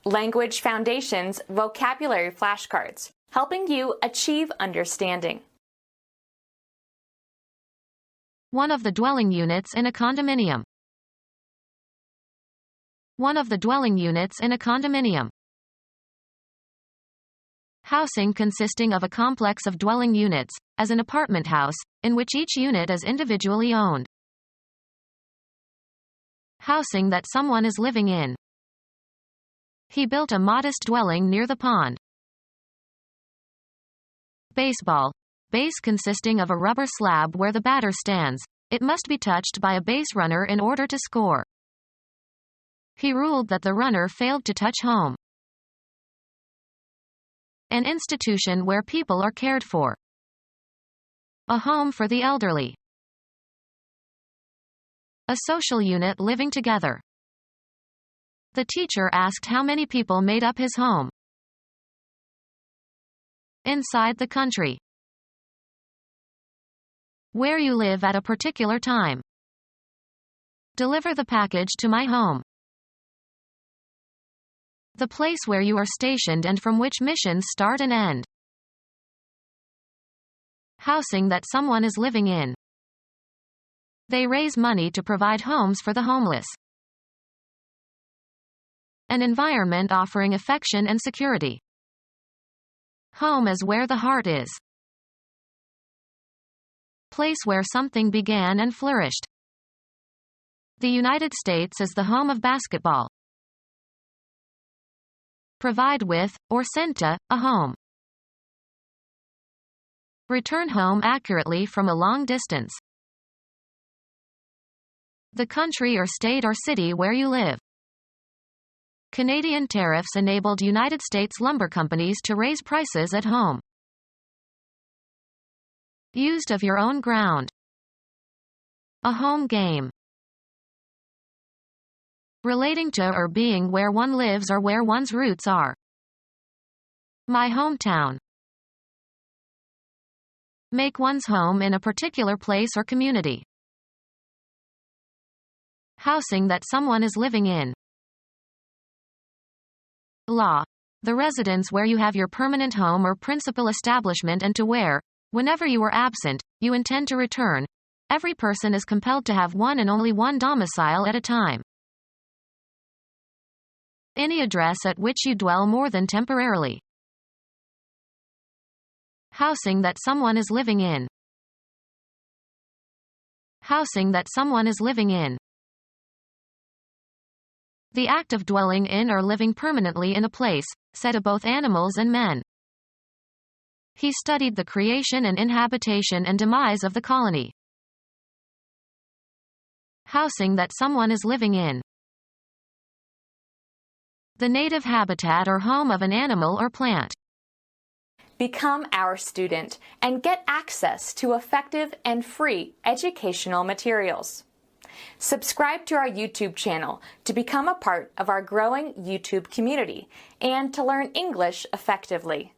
Language Foundations Vocabulary Flashcards, helping you achieve understanding. One of the dwelling units in a condominium. One of the dwelling units in a condominium. Housing consisting of a complex of dwelling units, as an apartment house, in which each unit is individually owned. Housing that someone is living in. He built a modest dwelling near the pond. Baseball. Base consisting of a rubber slab where the batter stands. It must be touched by a base runner in order to score. He ruled that the runner failed to touch home. An institution where people are cared for. A home for the elderly. A social unit living together. The teacher asked how many people made up his home. Inside the country. Where you live at a particular time. Deliver the package to my home. The place where you are stationed and from which missions start and end. Housing that someone is living in. They raise money to provide homes for the homeless. An environment offering affection and security. Home is where the heart is. Place where something began and flourished. The United States is the home of basketball. Provide with, or send to, a home. Return home accurately from a long distance. The country or state or city where you live. Canadian tariffs enabled United States lumber companies to raise prices at home. Used of your own ground. A home game. Relating to or being where one lives or where one's roots are. My hometown. Make one's home in a particular place or community. Housing that someone is living in. Law. The residence where you have your permanent home or principal establishment and to where, whenever you are absent, you intend to return. Every person is compelled to have one and only one domicile at a time. Any address at which you dwell more than temporarily. Housing that someone is living in. Housing that someone is living in. The act of dwelling in or living permanently in a place, said of both animals and men. He studied the creation and inhabitation and demise of the colony. Housing that someone is living in. The native habitat or home of an animal or plant. Become our student and get access to effective and free educational materials. Subscribe to our YouTube channel to become a part of our growing YouTube community and to learn English effectively.